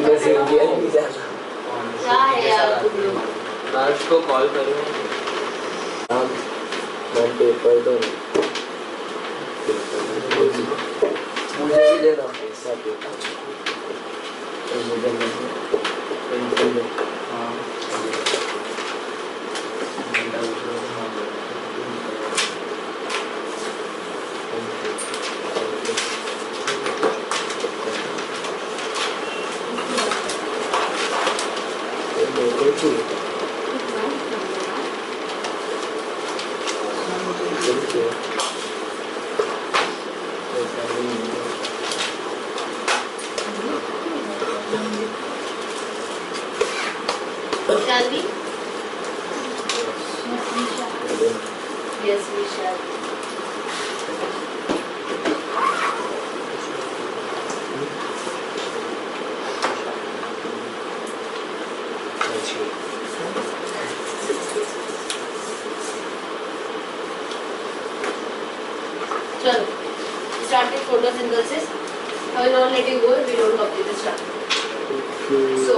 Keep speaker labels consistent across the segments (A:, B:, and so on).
A: वैसे इंडिया नहीं जाना।
B: क्या है यार तुम लोग?
C: राज को कॉल करो।
A: मैं पेपर दो, मुझे भी देना पैसा पेपर।
C: हाँ
B: Shall we? Yes, we shall. चलो, start with photosynthesis. I will not let you go if we don't complete this chapter. So,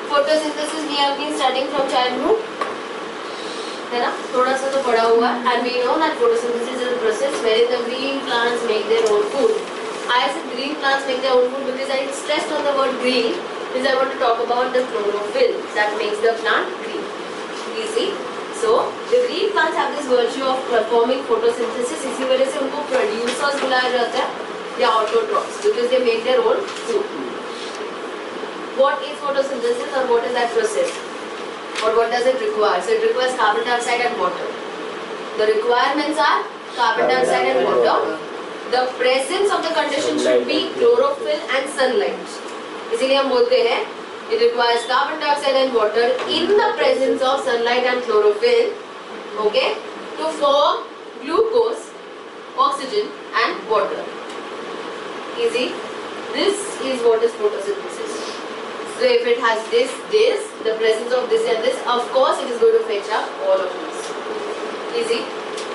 B: photosynthesis we have been studying from childhood, है ना? थोड़ा सा तो पढ़ा हुआ है. And we know that photosynthesis is a process wherein the green plants make their own food. I said green plants make their own food because I stressed on the word green because I want to talk about the chlorophyll that makes the plant green. Easy. So the green plants have this virtue of performing photosynthesis. इसी वजह से उनको producers बुलाया जाता है या autotrophs because they make their own food. What is photosynthesis or what is that process? Or what does it require? So it requires carbon dioxide and water. The requirements are carbon dioxide and water. The presence of the condition should be chlorophyll and sunlight. इसीलिए हम बोलते हैं it requires carbon dioxide and water in the presence of sunlight and chlorophyll, okay, to form glucose, oxygen and water. Easy. This is what is photosynthesis. So if it has this, the presence of this and this, of course it is going to fetch up all of this. Easy.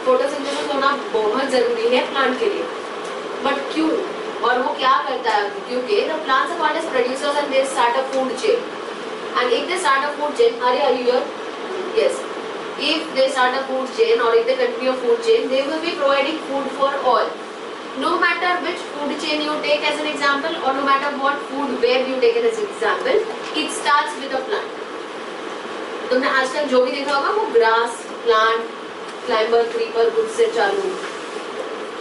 B: Photosynthesis होना बहुत जरूरी है plant के लिए. But क्यों? और वो क्या करता है? क्योंकि the plants are called as producers and they start a food chain. And if they start a food chain, are you here? Yes. If they start a food chain or if they continue a food chain, they will be providing food for all. No matter which food chain you take as an example or no matter what food web you take as an example, it starts with a plant. तुमने आजकल जो भी देखा होगा वो grass, plant, climber, creeper, कुछ से चालू.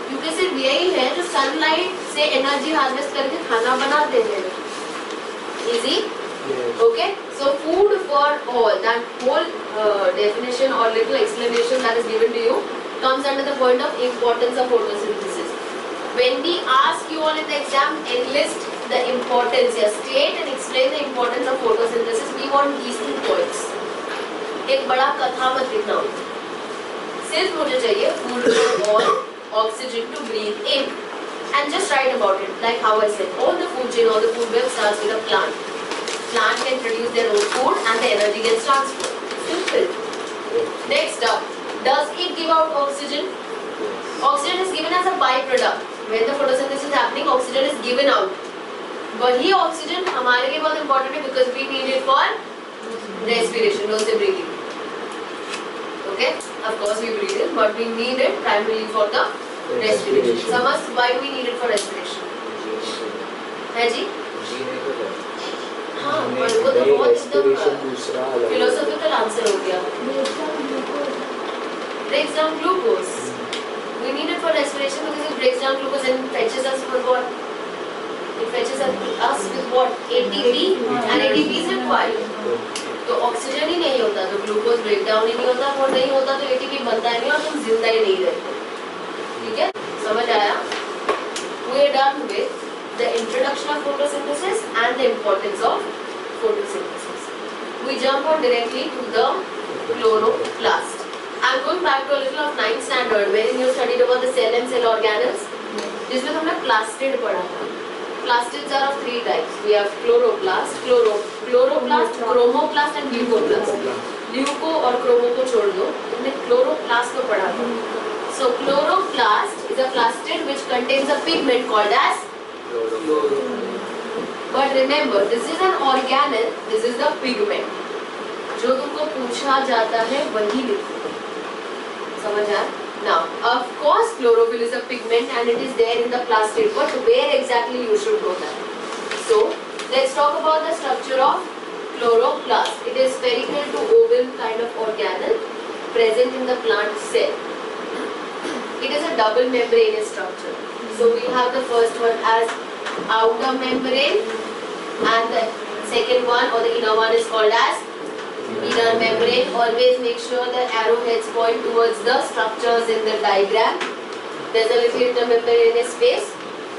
B: क्योंकि सिर्फ यही है जो सनलाइट से एनर्जी हार्वेस्ट करके खाना बनाते हैं. Easy? Okay? So food for all, that whole definition or little explanation that is given to you comes under the point of importance of photosynthesis. When we ask you all in the exam, enlist the importance, state and explain the importance of photosynthesis, we want these 2 points. एक बड़ा कथा मत लिखना हो. सिर्फ मुझे चाहिए food for all, oxygen to breathe in, and just write about it. Like how I said, all the food chain, all the food web starts with a plant. Plant can produce their own food and the energy gets transferred. Simple. Next up, does it give out oxygen? Oxygen is given as a byproduct. When the photosynthesis is happening, oxygen is given out. वही oxygen हमारे लिए बहुत important है because we need it for respiration, no से breathing. Okay? Of course we breathe in, but we need it primarily for the respiration. समझ why we need it for respiration? है जी? हाँ, पर वो तो बहुत एकदम philosophical answer हो गया. Breaks down glucose. We need it for respiration because it breaks down glucose and fetches us for what? It fetches us with what? ATP and ATP is required. तो ऑक्सीजन ही नहीं होता तो glucose break down ही नहीं होता, और नहीं होता तो एटीपी बनता ही नहीं और तुम जिंदा ही नहीं रहते. ठीक है, समझ आया? We are done with the introduction of photosynthesis and the importance of photosynthesis. We jump on directly to the chloroplast. I am going back to a little of 9th standard wherein you studied about the cell and cell organelles, जिसमें हमने plastid पढ़ा था. Plastids are of 3 types. We have chloroplast, chloroplast, chromoplast and leucoplast. Leuco और chromo को छोड़ दो, तुमने chloroplast को पढ़ा था. So chloroplast is a plastid which contains a pigment called as But remember, this is an organelle, this is the pigment. जो तुमको पूछा जाता है वही लिखो, समझ आया? Now, of course, chlorophyll is a pigment and it is there in the plastid, but where exactly you should know that? So, let's talk about the structure of chloroplast. It is spherical to oval kind of organelle present in the plant cell. It is a double membranous structure. So, we have the first one as outer membrane and the second one or the inner one is called as inner membrane. Always make sure the arrowheads point towards the structures in the diagram. There's a little intermembranous space.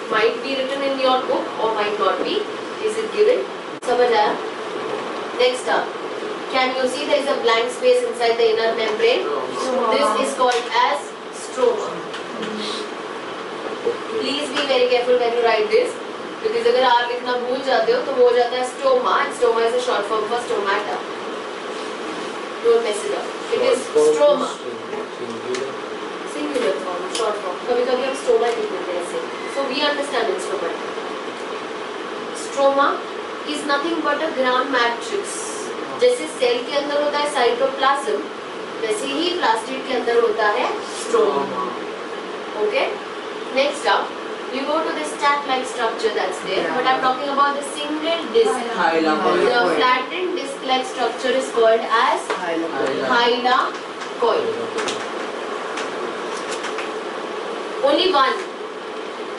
B: Might be written in your book or might not be. This is given. समझ आया? Next up, can you see there is a blank space inside the inner membrane? This is called as stroma. Please be very careful when you write this, because अगर आप लिखना भूल जाते हो तो वो हो जाता है stoma, and stoma is a short form for stomata. Don't mess it up. It is stroma. Singular form, short form. कभी-कभी हम stoma लिख देते हैं ऐसे. So we understand instrument. Stroma is nothing but a gram matrix. जैसे cell के अंदर होता है साइटोप्लाज्म, वैसे ही प्लास्टिड के अंदर होता है stroma. Okay? Next up, we go to the stack-like structure that's there, but I'm talking about the single disc. The flattened disc-like structure is called as hylacoid. Only one.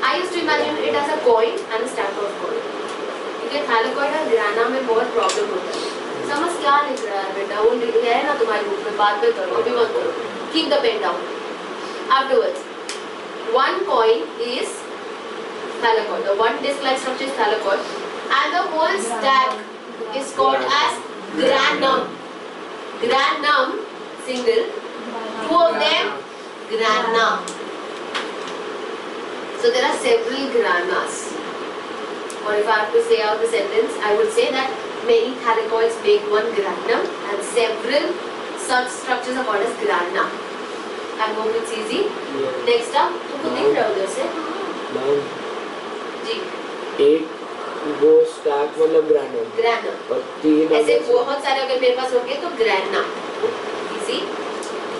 B: I used to imagine it as a coin and a stack of coin. क्योंकि hylacoid और grana में बहुत problem होता है. समझ क्या लिख रहा है बेटा? वो लिख है ना तुम्हारी बुक में, बाद में करो, अभी मत करो. Keep the pen down. Afterwards, one coin is thylakoid. The one disc-like structure is thylakoid, and the whole stack is called as granum. Granum, single. Two of them, grana. So there are several granas. Or if I have to say out the sentence, I would say that many thylakoids make one granum, and several such structures are called as grana. I hope it's easy. Next up, तुमको दिख रहा है उधर से? जी.
A: एक वो stack मतलब granum.
B: Granum.
A: और तीन
B: ऐसे बहुत सारे अगर मेरे पास होंगे तो ग्रैना. इजी.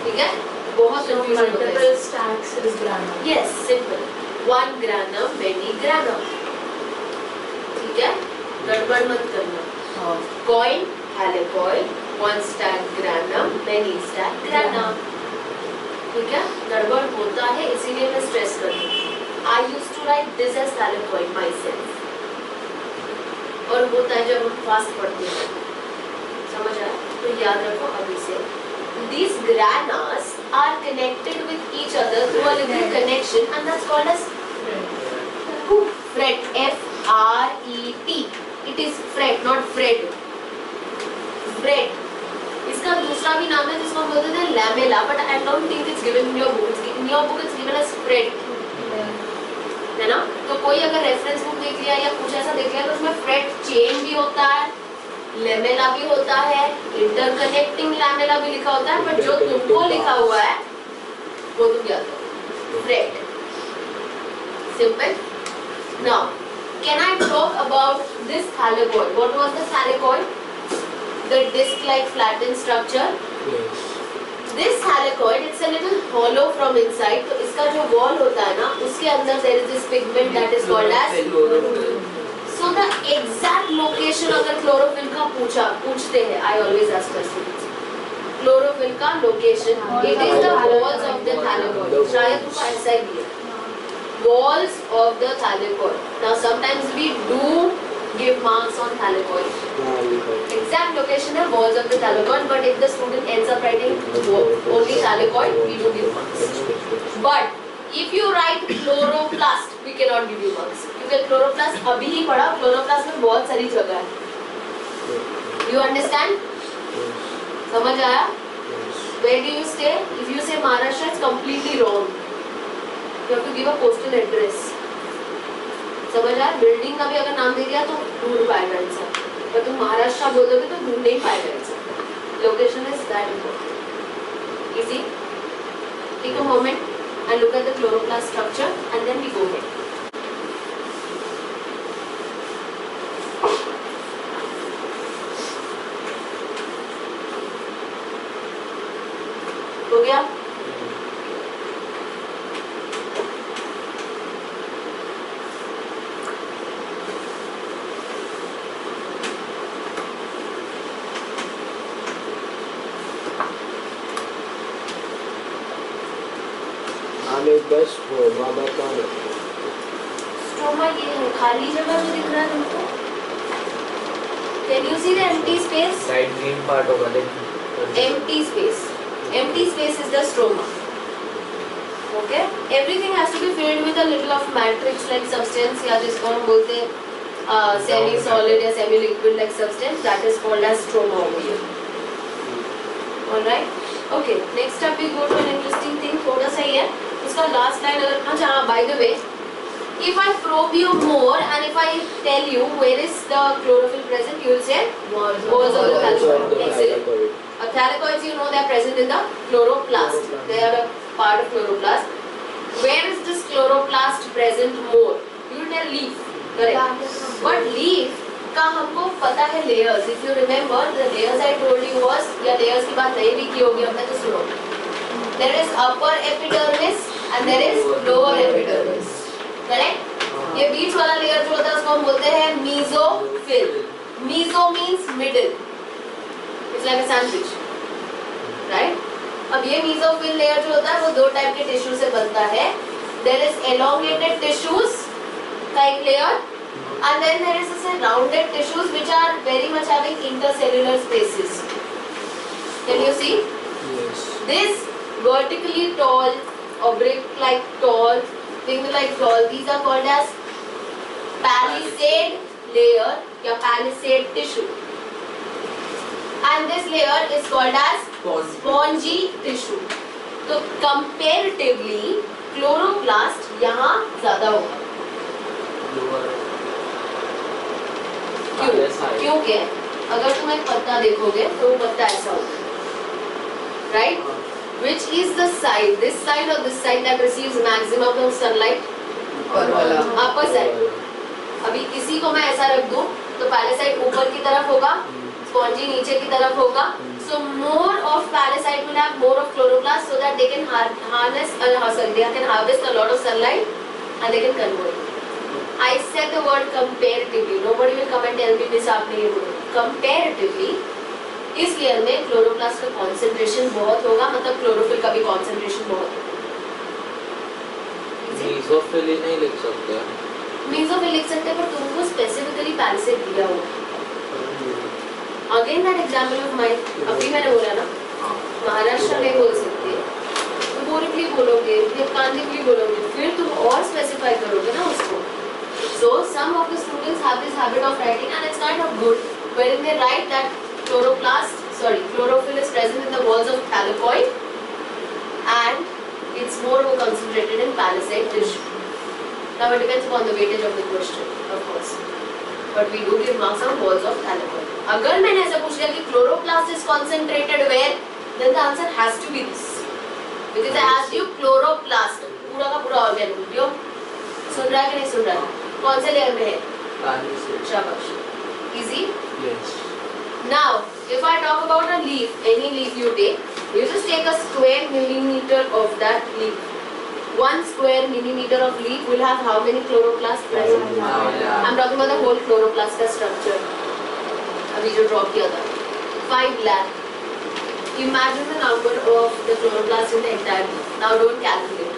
B: ठीक है? बहुत कंफ्यूजन होता है.
D: Multiple stacks is grana.
B: Yes, simple. One granum, many granum. ठीक है? गड़बड़ मत करना. Coin, thylakoid, one stack granum, many stack granum. ठीक है? गड़बड़ होता है, इसीलिए मैं स्ट्रेस कर रही हूँ. I used to write this as thylakoid myself. और होता है जब हम फास्ट पढ़ते हैं. समझ आया? तो याद रखो अभी से. These granas are connected with each other through a little connection, and that's called as fret. F-R-E-T. It is fret, not Fred. Fret. इसका दूसरा भी नाम है जिसको हम बोलते हैं lamella, but I don't think it's given in your book. In your book it's given as spread. है ना? तो कोई अगर रेफरेंस बुक देख लिया या कुछ ऐसा देख लिया तो उसमें फ्रेट चेन भी होता है, लैमेला भी होता है, इंटरकनेक्टिंग लैमेला भी लिखा होता है, बट जो तुमको लिखा हुआ है वो तुम याद रखो. Freight. Simple. Now can I talk about this thylakoid? What was the thylakoid? The disc-like flattened structure.
A: Yes.
B: This thylakoid, it's a little hollow from inside. तो इसका जो wall होता है ना, उसके अंदर there is this pigment that is called as chlorophyll. So the exact location अगर chlorophyll का पूछते हैं, I always ask questions. Chlorophyll का location, it is the walls of the thylakoid. शायद तुमको ऐसा ही दिया. Walls of the thylakoid. Now sometimes we do give marks on thylakoid. Exact location है walls of the thylakoid, but if the student ends up writing only thylakoid, we do give marks. But if you write chloroplast, we cannot give you marks. क्योंकि chloroplast अभी ही पढ़ा, chloroplast में बहुत सारी जगह है. You understand? समझ आया? Where do you stay? If you say Maharashtra, it's completely wrong. You have to give a postal address. समझ आया? बिल्डिंग का भी अगर नाम दे दिया तो ढूंढ पाएगा इंसान. पर तुम महाराष्ट्र बोल दोगे तो ढूंढ नहीं पाएगा इंसान. Location is that important. Easy. Take a moment and look at the chloroplast structure, and then we go ahead.
A: वो माँ बताओ ना।
B: स्ट्रोमा ये है, खाली जगह जो दिख रहा है तुमको, can you see the empty space?
C: Light green part होगा देखो।
B: Empty space. Empty space is the stroma. Okay? Everything has to be filled with a little of matrix like substance या जिसको हम बोलते हैं semi solid या semi liquid like substance, that is called as stroma over here. Alright? Okay. Next up we go to an interesting thing. थोड़ा सा ही है. उसका last line अगर अच्छा by the way, if I probe you more and if I tell you where is the chlorophyll present, you will say walls of the thylakoid. Excellent. Thylakoids, you know, they are present in the chloroplast. They are a part of chloroplast. Where is this chloroplast present more? You will tell leaf, correct? But leaf का हमको पता है layers. If you remember, the layers I told you was, या layers की बात नहीं भी की होगी अब तक तो सुनो. There is upper epidermis and there is lower epidermis. Correct? ये बीच वाला layer जो होता है उसको हम बोलते हैं mesophyll. Meso means middle. It's like a sandwich, right? अब ये mesophyll layer जो होता है वो दो टाइप के टिश्यू से बनता है. There is elongated tissues type layer, and then there is this rounded tissues which are very much having intercellular spaces. Can you see?
A: Yes.
B: This vertically tall or brick-like tall, finger-like tall, these are called as palisade layer या palisade tissue. And this layer is called as spongy tissue. तो comparatively chloroplast यहाँ ज़्यादा होगा. क्यों? क्योंकि अगर तुम एक पत्ता देखोगे तो वो पत्ता ऐसा होगा, right? Which is the side, this side or this side that receives maximum of sunlight? Upper side. अभी इसी को मैं ऐसा रख दूँ तो पैलेसाइड ऊपर की तरफ होगा, स्पॉन्जी नीचे की तरफ होगा. So more of palisade will have more of chloroplast so that they can they can harvest a lot of sunlight and they can convert it. I said the word comparatively. Nobody will come and tell me this आपने ये बोला. Comparatively इस layer में chloroplast का concentration बहुत होगा, मतलब chlorophyll का भी concentration बहुत होगा.
C: मेसोफिल ही नहीं लिख सकते.
B: मेसोफिल लिख सकते हैं पर तुमको स्पेसिफिकली पैलिसेड दिया होगा. Again that example of mine, अभी मैंने बोला ना महाराष्ट्र में बोल सकती है तो बोरिकली बोलोगे या कांदिवली बोलोगे, फिर तुम और स्पेसिफाई करोगे ना उसको. So some of the students have this habit of writing and it's kind of good when they write that chlorophyll is present in the walls of thylakoid and it's more concentrated in palisade tissue. Now it depends upon the weightage of the question, of course. But we do give marks on walls of thylakoid. अगर मैंने ऐसा पूछ लिया कि chloroplast is concentrated where, then the answer has to be this. Because I asked you chloroplast, पूरा का पूरा organ. जो सुन रहा है कि नहीं सुन रहा है? कौन से लेयर में है? शाबाश. Easy?
A: Yes.
B: Now, if I talk about a leaf, any leaf you take, you just take a square millimeter of that leaf. 1 square millimeter of leaf will have how many chloroplasts present? I'm talking about the whole chloroplast structure. अभी जो draw किया था 5 lakh. Imagine the number of the chloroplasts in the entire leaf. Now don't calculate.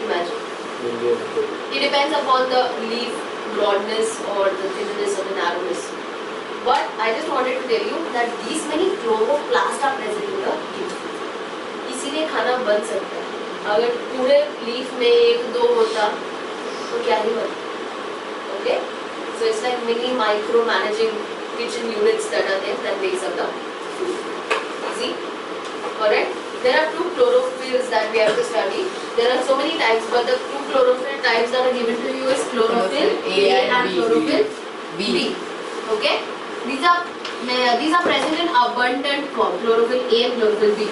B: Imagine. It depends upon the leaf broadness or the thinness or the narrowness. But I just wanted to tell you that these many chloroplasts are present in the leaf. इसीलिए खाना बन सकता है. अगर पूरे leaf में 1-2 होता तो क्या ही बनता. Okay? So it's like mini micro managing kitchen units that are there that makes up the food. Easy? Alright? There are 2 chlorophylls that we have to study. There are so many types, but the 2 chlorophyll types that are given to you is chlorophyll A and chlorophyll B. Okay? These are present in abundant form. Chlorophyll A and chlorophyll B.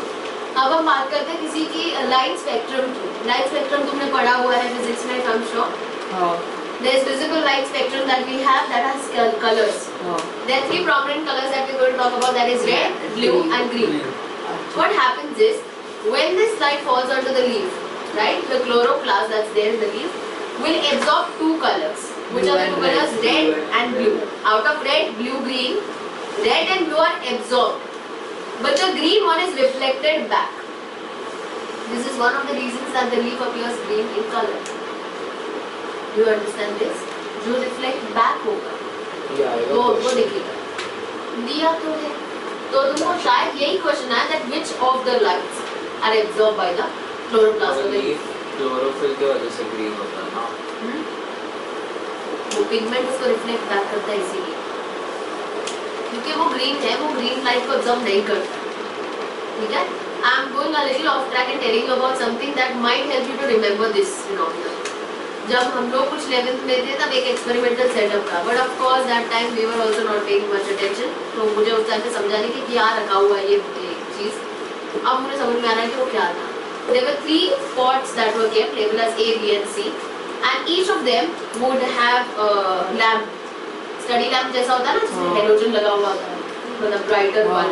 B: अब हम बात करते हैं किसी की light spectrum की. Light spectrum तुमने पढ़ा हुआ है फिजिक्स में, I'm sure. There is visible light spectrum that we have that has colors. There are 3 prominent colors that we are going to talk about, that is red, blue and green. What happens is when this light falls onto the leaf, right, the chloroplast that's there in the leaf will absorb 2 colors, which are the 2 colors red and blue. Out of red, blue, green, red and blue are absorbed, but the green one is reflected back. This is one of the reasons that the leaf appears green in color. Do you understand this? जो reflect back होगा
A: ये आएगा
B: वो
A: question.
B: दिखेगा। दिया तो है, तो तुमको शायद यही क्वेश्चन है that which of the lights are absorbed by the chloroplast of the leaf?
C: Chlorophyll की वजह से ग्रीन होता है ना।
B: वो पिगमेंट उसको रिफ्लेक्ट बैक करता है इसीलिए, क्योंकि वो ग्रीन है, वो ग्रीन लाइट को ऑब्जर्व नहीं करता। ठीक है, I am going a little off track and telling you about something that might help you to remember this phenomenon. जब हम लोग कुछ 11th में थे तब एक एक्सपेरिमेंटल सेटअप था, but of course that time we were also not paying much attention, तो मुझे उस टाइम पे समझा नहीं कि क्या रखा हुआ है ये चीज। अब मुझे समझ में आ रहा है कि वो क्या था। There were 3 pots that were kept labeled as A, B and C, and each of them would have a lamp, study lamp जैसा होता है ना जिसमें हेलोजन लगा हुआ होता है, मतलब ब्राइटर वन।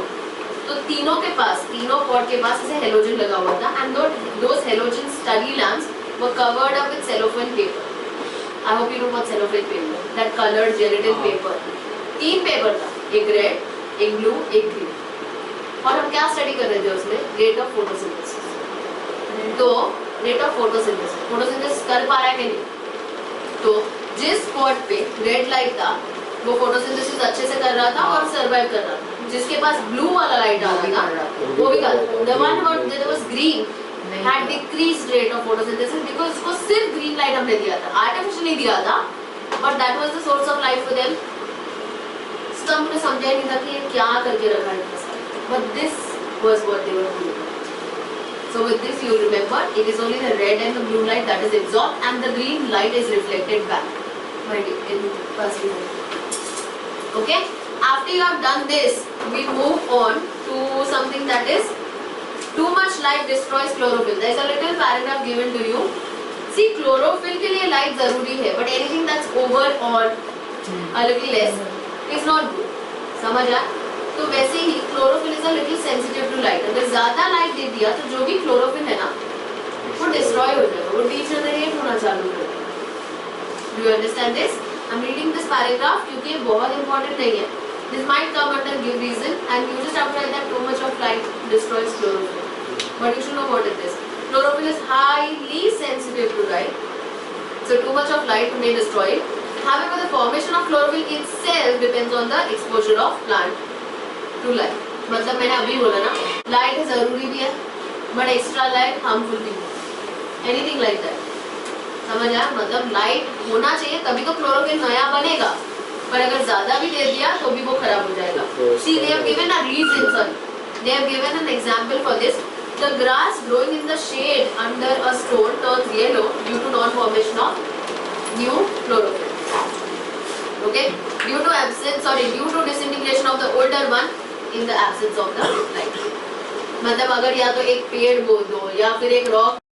B: तो तीनों के पास, तीनों पॉट के पास ऐसे हेलोजन लगा हुआ था, and those halogen study lamps were covered up with cellophane paper. I hope you know what cellophane paper, that colored gelatin paper. 3 paper था, एक रेड, एक ब्लू, एक ग्रीन। और हम क्या स्टडी कर रहे थे उसमें? Rate of photosynthesis. तो रेट ऑफ फोटोसिंथेसिस कर पा रहा है कि नहीं? तो जिस स्पॉट पे रेड लाइट था वो फोटोसिंथेसिस अच्छे से कर रहा था और सरवाइव कर रहा था। जिसके पास ब्लू वाला लाइट आ रहा था वो भी कर रहा था। The one that was green had decreased rate of photosynthesis because उसको सिर्फ ग्रीन लाइट हमने दिया था, आर्टिफिशियल नहीं दिया था, but that was the source of life for them. इसका हमने समझा नहीं था कि ये क्या करके रखा है, but this was what they were doing. So with this you remember it is only the red and the blue light that is absorbed and the green light is reflected back. In first okay, after you have done this we move on to something that is too much light destroys chlorophyll. There is a little paragraph given to you. See, chlorophyll के लिए light जरूरी है, but anything that's over or a little less is not good. समझ आया? तो वैसे ही chlorophyll is a little sensitive to light. अगर ज्यादा लाइट दे दिया तो जो भी क्लोरोफिल है ना वो डिस्ट्रॉय हो जाएगा, वो डीजेनरेट होना चालू कर देगा। Do you understand this? I am reading this paragraph क्योंकि ये बहुत इंपॉर्टेंट नहीं है। This might come under give reason and you just have to write that too much of light destroys chlorophyll, but you should know what it is. Chlorophyll is highly sensitive to light, so too much of light may destroy it. However, the formation of chlorophyll itself depends on the exposure of plant to light. मतलब मैंने अभी बोला ना, light जरूरी भी है but extra light harmful भी है, एनीथिंग लाइक दैट। समझ आया? मतलब लाइट होना चाहिए तभी तो क्लोरोफिल नया बनेगा, पर अगर ज्यादा भी दे दिया तो भी वो खराब हो जाएगा। See, they have given a reason, sorry, they have given an example for this. The grass growing in the shade under a stone turns yellow due to non-formation of new chlorophyll. Okay, due to disintegration of the older one in the absence of the light. मतलब अगर या तो एक पेड़ बो दो या फिर एक रॉक